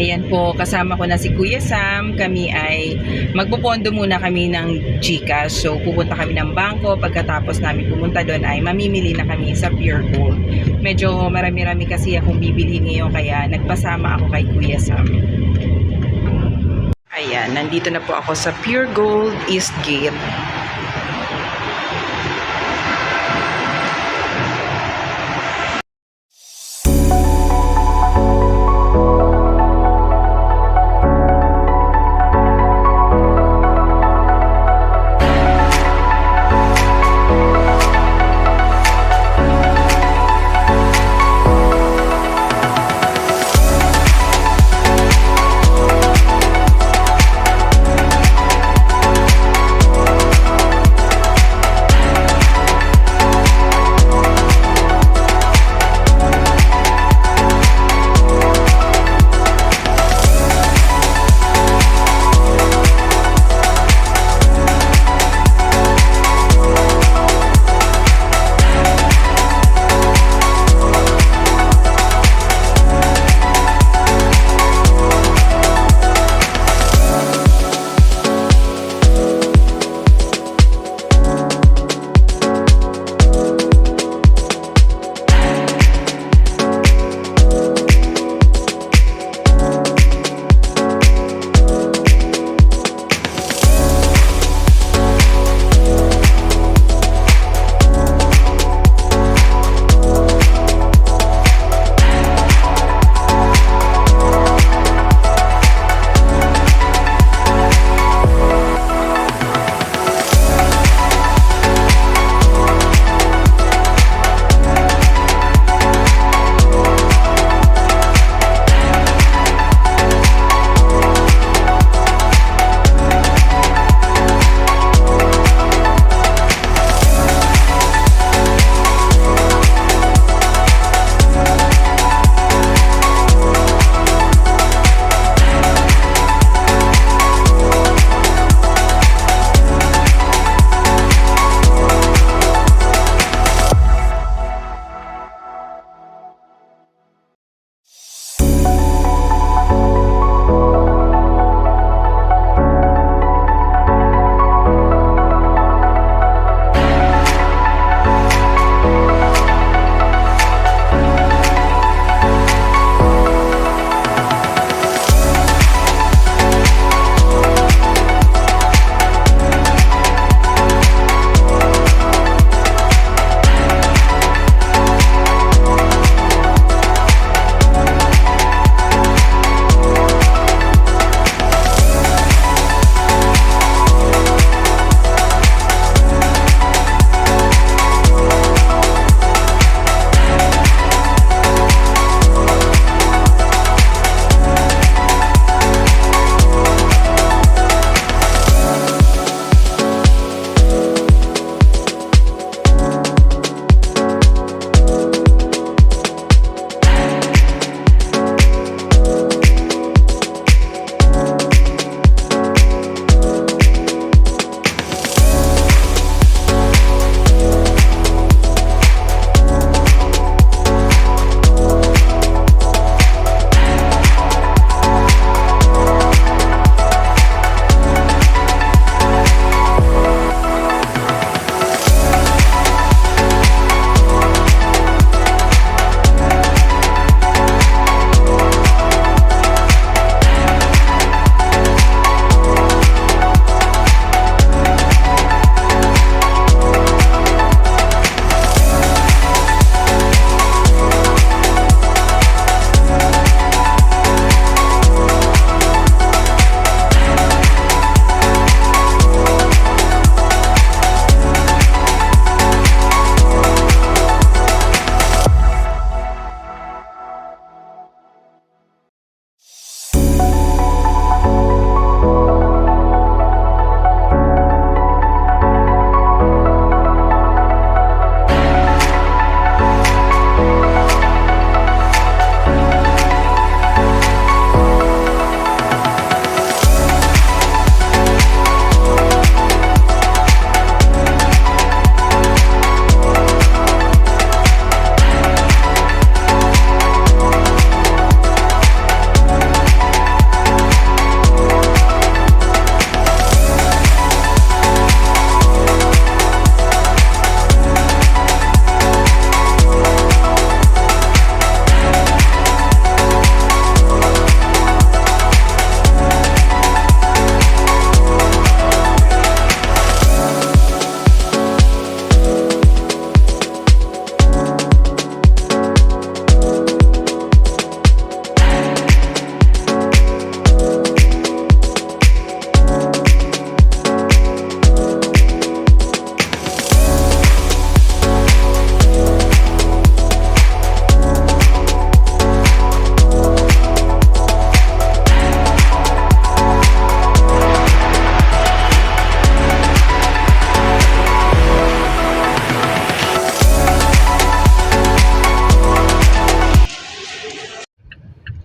Ayan po, kasama ko na si Kuya Sam. Kami ay magpupondo muna kami ng GCash. So, pupunta kami ng bangko. Pagkatapos namin pumunta doon ay mamimili na kami sa Pure Gold. Medyo marami-rami kasi akong bibili ngayon kaya nagpasama ako kay Kuya Sam. Ayan, nandito na po ako sa Pure Gold Eastgate.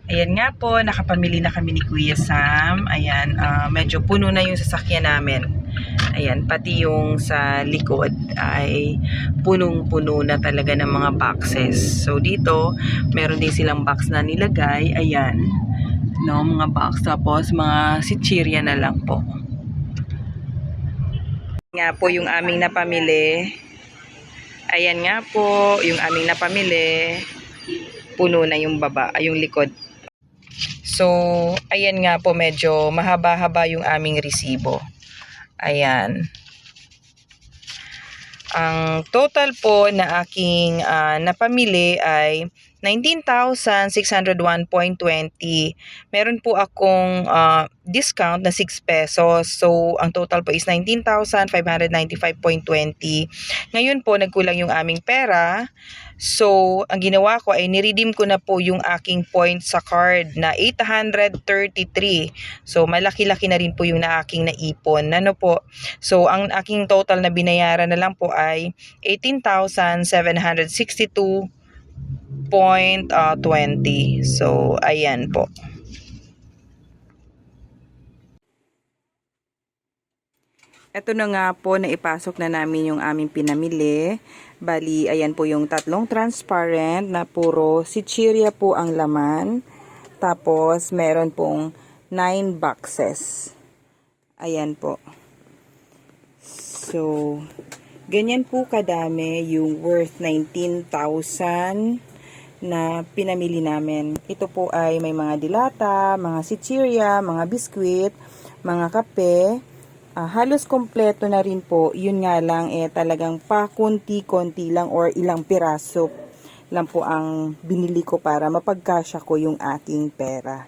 Ayan nga po, nakapamili na kami ni Kuya Sam. Ayan, medyo puno na yung sasakyan namin. Ayan, pati yung sa likod ay punong-puno na talaga ng mga boxes. So dito, meron din silang box na nilagay. Ayan, no, mga box. Tapos mga sitsirya na lang po. Nga po yung aming napamili. Ayan nga po, yung aming napamili. Puno na yung baba, ay yung likod. So, ayan nga po, medyo mahaba-haba yung aming resibo. Ayan. Ang total po na aking napamili ay 19,601.20. Meron po akong discount na 6 pesos. So, ang total po is 19,595.20. Ngayon po, nagkulang yung aming pera. So, ang ginawa ko ay niredeem ko na po yung aking points sa card na 833. So, malaki-laki na rin po yung na aking naipon. Ano po? So, ang aking total na binayaran na lang po ay 18,762.20. So, ayan po. Ito na nga po, naipasok na namin yung aming pinamili. Bali, ayan po yung tatlong transparent na puro sitsirya po ang laman. Tapos, meron pong 9 boxes. Ayan po. So, ganyan po kadami yung worth 19,000 na pinamili namin. Ito po ay may mga dilata, mga sitsirya, mga biskwit, mga kape. Halos kompleto na rin po. Yun nga lang talagang pa konti-konti lang or ilang piraso lang po ang binili ko para mapagkasya ko yung aking pera.